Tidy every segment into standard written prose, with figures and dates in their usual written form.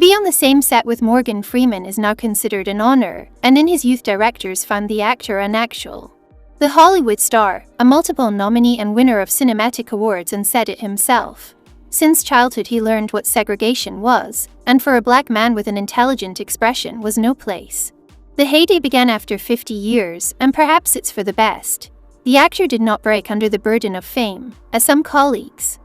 be on the same set with Morgan Freeman is now considered an honor, and in his youth directors found the actor unnatural. The Hollywood star, a multiple nominee and winner of cinematic awards, and said it himself. Since childhood he learned what segregation was, and for a black man with an intelligent expression was no place. The heyday began after 50 years, and perhaps it's for the best. The actor did not break under the burden of fame, as some colleagues.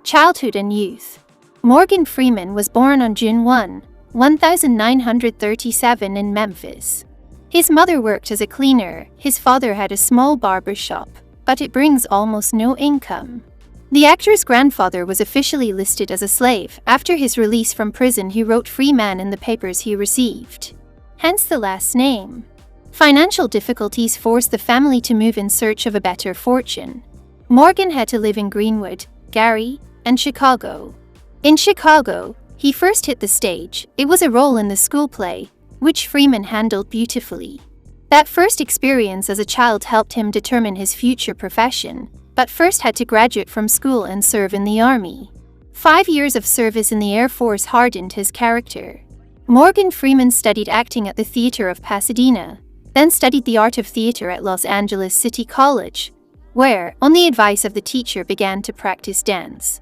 Childhood and youth. Morgan Freeman was born on June 1, 1937 in Memphis. His mother worked as a cleaner, his father had a small barber shop, but it brings almost no income. The actor's grandfather was officially listed as a slave. After his release from prison he wrote Freeman in the papers he received. Hence the last name. Financial difficulties forced the family to move in search of a better fortune. Morgan had to live in Greenwood, Gary, and Chicago. In Chicago, he first hit the stage. It was a role in the school play, which Freeman handled beautifully. That first experience as a child helped him determine his future profession, but first had to graduate from school and serve in the Army. 5 years of service in the Air Force hardened his character. Morgan Freeman studied acting at the Theater of Pasadena, then studied the art of theater at Los Angeles City College, where, on the advice of the teacher, began to practice dance.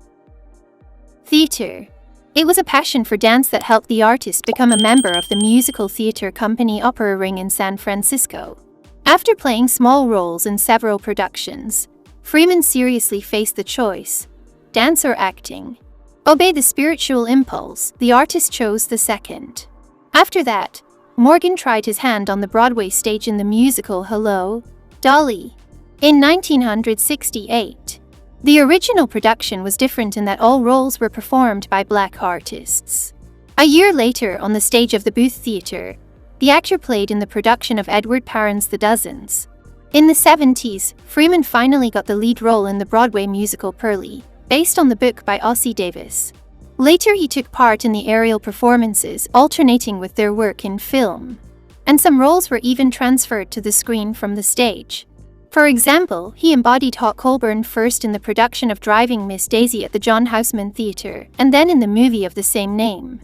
Theater. It was a passion for dance that helped the artist become a member of the musical theater company Opera Ring in San Francisco. After playing small roles in several productions, Freeman seriously faced the choice: dance or acting. Obey the spiritual impulse, the artist chose the second. After that, Morgan tried his hand on the Broadway stage in the musical Hello, Dolly, in 1968. The original production was different in that all roles were performed by black artists. A year later, on the stage of the Booth Theatre, the actor played in the production of Edward Parron's The Dozens. In the 70s, Freeman finally got the lead role in the Broadway musical Pearlie, based on the book by Ossie Davis. Later he took part in the aerial performances, alternating with their work in film. And some roles were even transferred to the screen from the stage. For example, he embodied Hawk Colburn first in the production of Driving Miss Daisy at the John Houseman Theatre, and then in the movie of the same name.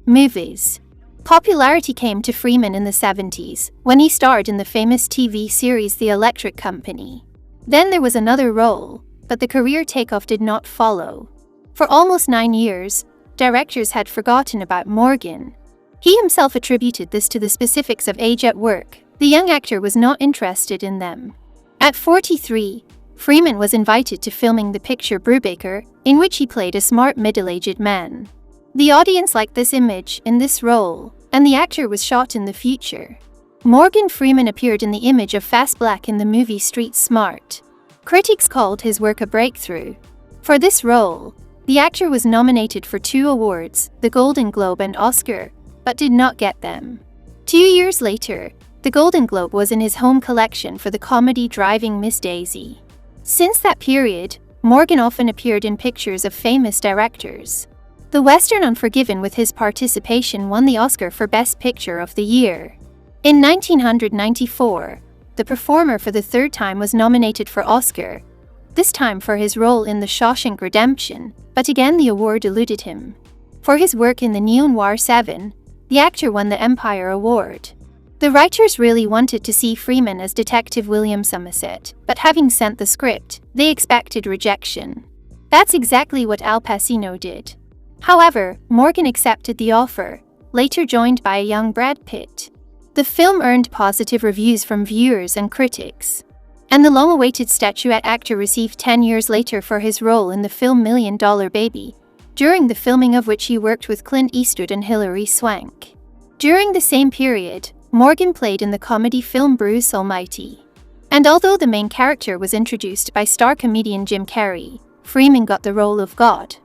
Movies. Popularity came to Freeman in the 70s, when he starred in the famous TV series The Electric Company. Then there was another role, but the career takeoff did not follow. For almost 9 years, directors had forgotten about Morgan. He himself attributed this to the specifics of age at work. The young actor was not interested in them. At 43, Freeman was invited to filming the picture Brubaker, in which he played a smart middle-aged man. The audience liked this image in this role, and the actor was shot in the future. Morgan Freeman appeared in the image of Fast Black in the movie Street Smart. Critics called his work a breakthrough. For this role, the actor was nominated for 2 awards, the Golden Globe and Oscar, but did not get them. 2 years later, the Golden Globe was in his home collection for the comedy Driving Miss Daisy. Since that period, Morgan often appeared in pictures of famous directors. The Western Unforgiven with his participation won the Oscar for Best Picture of the Year. In 1994, the performer for the 3rd time was nominated for Oscar, this time for his role in The Shawshank Redemption, but again the award eluded him. For his work in the Neo-Noir 7, the actor won the Empire Award. The writers really wanted to see Freeman as Detective William Somerset, but having sent the script, they expected rejection. That's exactly what Al Pacino did. However, Morgan accepted the offer, later joined by a young Brad Pitt. The film earned positive reviews from viewers and critics. And the long-awaited statuette actor received 10 years later for his role in the film $1 Million Baby, during the filming of which he worked with Clint Eastwood and Hilary Swank. During the same period, Morgan played in the comedy film Bruce Almighty. And although the main character was introduced by star comedian Jim Carrey, Freeman got the role of God.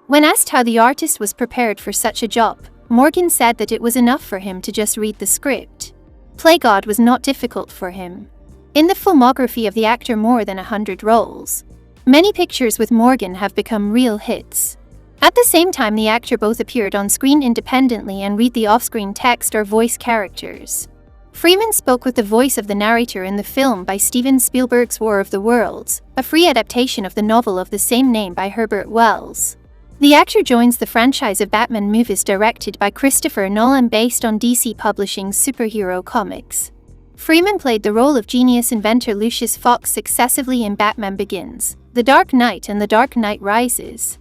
When asked how the artist was prepared for such a job, Morgan said that it was enough for him to just read the script. Play God was not difficult for him. In the filmography of the actor, more than 100 roles. Many pictures with Morgan have become real hits. At the same time, the actor both appeared on screen independently and read the off-screen text or voice characters. Freeman spoke with the voice of the narrator in the film by Steven Spielberg's War of the Worlds, a free adaptation of the novel of the same name by Herbert Wells. The actor joins the franchise of Batman movies directed by Christopher Nolan based on DC Publishing's superhero comics. Freeman played the role of genius inventor Lucius Fox successively in Batman Begins, The Dark Knight and The Dark Knight Rises.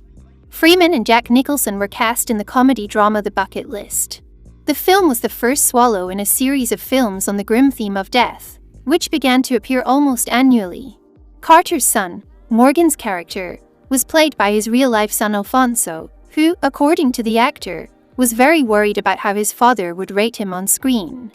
Freeman and Jack Nicholson were cast in the comedy drama The Bucket List. The film was the first swallow in a series of films on the grim theme of death, which began to appear almost annually. Carter's son, Morgan's character, was played by his real-life son Alfonso, who, according to the actor, was very worried about how his father would rate him on screen.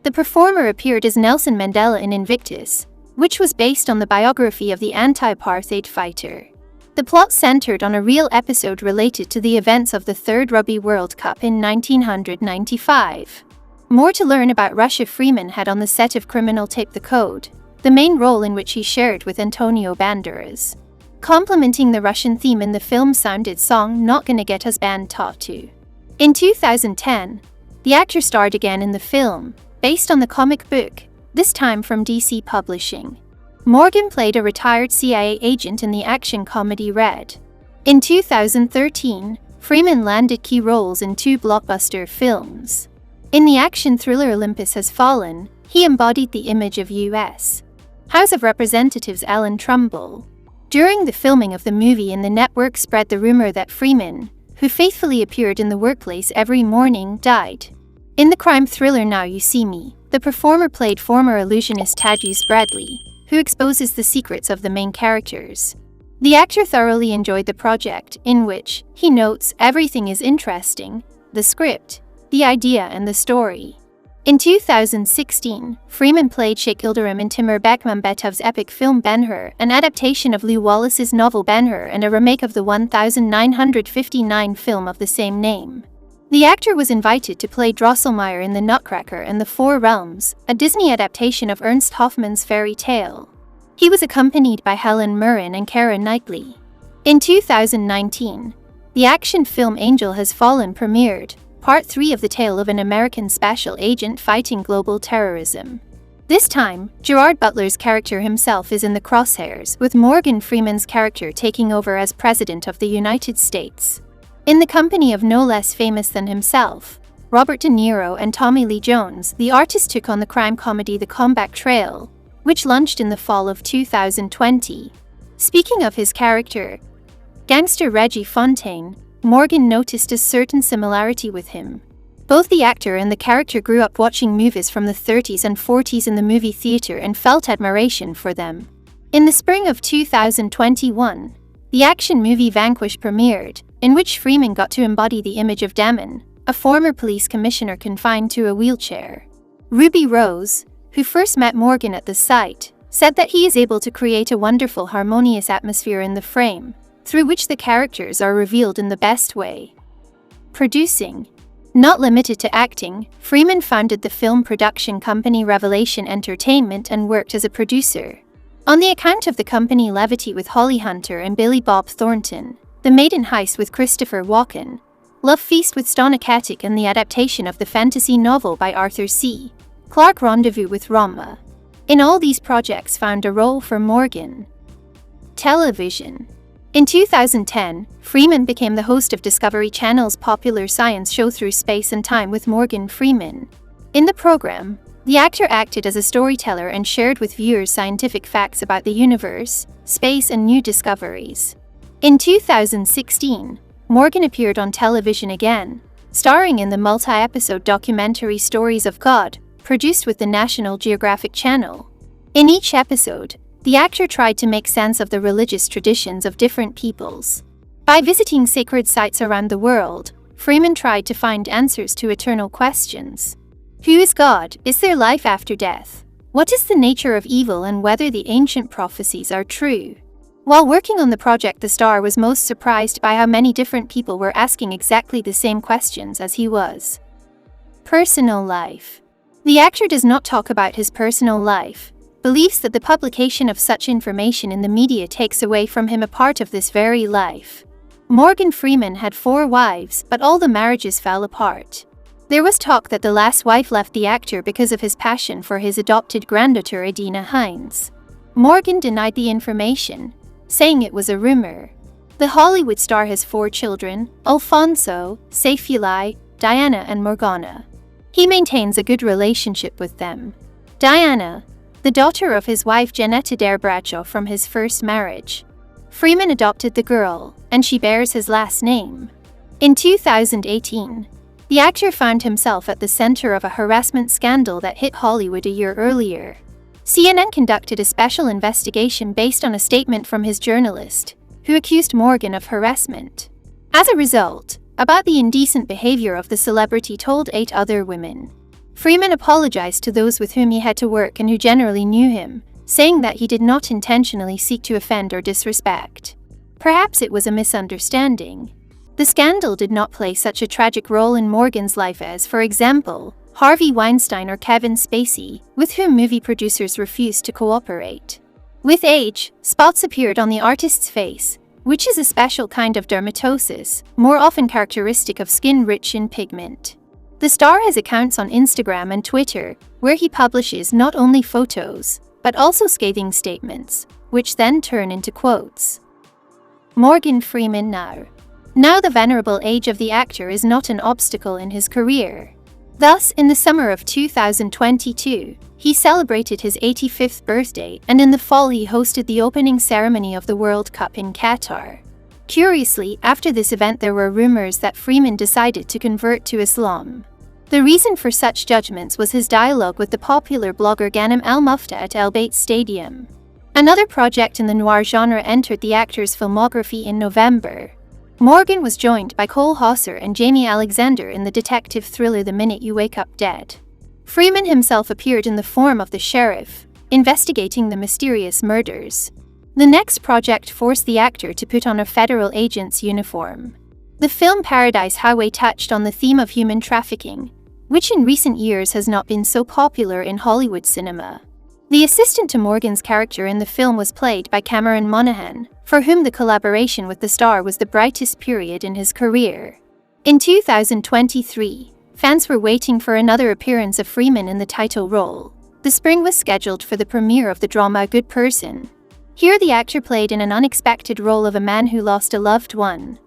The performer appeared as Nelson Mandela in Invictus, which was based on the biography of the anti-apartheid fighter. The plot centered on a real episode related to the events of the Third Rugby World Cup in 1995. More to learn about Russia. Freeman had on the set of Criminal Tape the Code, the main role in which he shared with Antonio Banderas. Complementing the Russian theme in the film sounded song Not Gonna Get Us Band Tattoo. In 2010, the actor starred again in the film, based on the comic book, this time from DC Publishing. Morgan played a retired CIA agent in the action comedy Red. In 2013, Freeman landed key roles in 2 blockbuster films. In the action thriller Olympus Has Fallen, he embodied the image of U.S. House of Representatives Alan Trumbull. During the filming of the movie, the network spread the rumor that Freeman, who faithfully appeared in the workplace every morning, died. In the crime thriller Now You See Me, the performer played former illusionist Thaddeus Bradley, who exposes the secrets of the main characters. The actor thoroughly enjoyed the project, in which, he notes, everything is interesting: the script, the idea and the story. In 2016, Freeman played Sheikh Ilderim in Timur Bekmambetov's epic film Ben-Hur, an adaptation of Lew Wallace's novel Ben-Hur and a remake of the 1959 film of the same name. The actor was invited to play Drosselmeyer in The Nutcracker and the Four Realms, a Disney adaptation of Ernst Hoffmann's fairy tale. He was accompanied by Helen Mirren and Keira Knightley. In 2019, the action film Angel Has Fallen premiered, Part 3 of the tale of an American special agent fighting global terrorism. This time, Gerard Butler's character himself is in the crosshairs, with Morgan Freeman's character taking over as President of the United States. In the company of no less famous than himself, Robert De Niro and Tommy Lee Jones, the artist took on the crime comedy The Comeback Trail, which launched in the fall of 2020. Speaking of his character, gangster Reggie Fontaine, Morgan noticed a certain similarity with him. Both the actor and the character grew up watching movies from the 30s and 40s in the movie theater and felt admiration for them. In the spring of 2021, the action movie Vanquish premiered, in which Freeman got to embody the image of Damon, a former police commissioner confined to a wheelchair. Ruby Rose, who first met Morgan at the site, said that he is able to create a wonderful harmonious atmosphere in the frame, through which the characters are revealed in the best way. Producing. Not limited to acting, Freeman founded the film production company Revelation Entertainment and worked as a producer. On the account of the company Levity with Holly Hunter and Billy Bob Thornton, The Maiden Heist with Christopher Walken, Love Feast with Stana Katic and the adaptation of the fantasy novel by Arthur C. Clarke Rendezvous with Rama. In all these projects found a role for Morgan. Television. In 2010, Freeman became the host of Discovery Channel's popular science show Through Space and Time with Morgan Freeman. In the program, the actor acted as a storyteller and shared with viewers scientific facts about the universe, space and new discoveries. In 2016, Morgan appeared on television again, starring in the multi-episode documentary Stories of God, produced with the National Geographic Channel. In each episode, the actor tried to make sense of the religious traditions of different peoples. By visiting sacred sites around the world, Freeman tried to find answers to eternal questions. Who is God? Is there life after death? What is the nature of evil and whether the ancient prophecies are true? While working on the project, the star was most surprised by how many different people were asking exactly the same questions as he was. Personal life. The actor does not talk about his personal life, believes that the publication of such information in the media takes away from him a part of this very life. Morgan Freeman had 4 wives, but all the marriages fell apart. There was talk that the last wife left the actor because of his passion for his adopted granddaughter Idina Hines. Morgan denied the information, saying it was a rumor. The Hollywood star has 4 children: Alfonso, Saifullah, Diana, and Morgana. He maintains a good relationship with them. Diana, the daughter of his wife Janetta Dare Bradshaw from his first marriage. Freeman adopted the girl, and she bears his last name. In 2018, the actor found himself at the center of a harassment scandal that hit Hollywood a year earlier. CNN conducted a special investigation based on a statement from his journalist, who accused Morgan of harassment. As a result, about the indecent behavior of the celebrity told 8 other women. Freeman apologized to those with whom he had to work and who generally knew him, saying that he did not intentionally seek to offend or disrespect. Perhaps it was a misunderstanding. The scandal did not play such a tragic role in Morgan's life as, for example, Harvey Weinstein or Kevin Spacey, with whom movie producers refused to cooperate. With age, spots appeared on the artist's face, which is a special kind of dermatosis, more often characteristic of skin rich in pigment. The star has accounts on Instagram and Twitter, where he publishes not only photos, but also scathing statements, which then turn into quotes. Morgan Freeman now. Now the venerable age of the actor is not an obstacle in his career. Thus, in the summer of 2022, he celebrated his 85th birthday, and in the fall he hosted the opening ceremony of the World Cup in Qatar. Curiously, after this event there were rumors that Freeman decided to convert to Islam. The reason for such judgments was his dialogue with the popular blogger Ghanem Al-Mufta at El Bayt Stadium. Another project in the noir genre entered the actor's filmography in November. Morgan was joined by Cole Hauser and Jamie Alexander in the detective thriller The Minute You Wake Up Dead. Freeman himself appeared in the form of the sheriff, investigating the mysterious murders. The next project forced the actor to put on a federal agent's uniform. The film Paradise Highway touched on the theme of human trafficking, which in recent years has not been so popular in Hollywood cinema. The assistant to Morgan's character in the film was played by Cameron Monaghan, for whom the collaboration with the star was the brightest period in his career. In 2023, fans were waiting for another appearance of Freeman in the title role. The spring was scheduled for the premiere of the drama Good Person. Here the actor played in an unexpected role of a man who lost a loved one.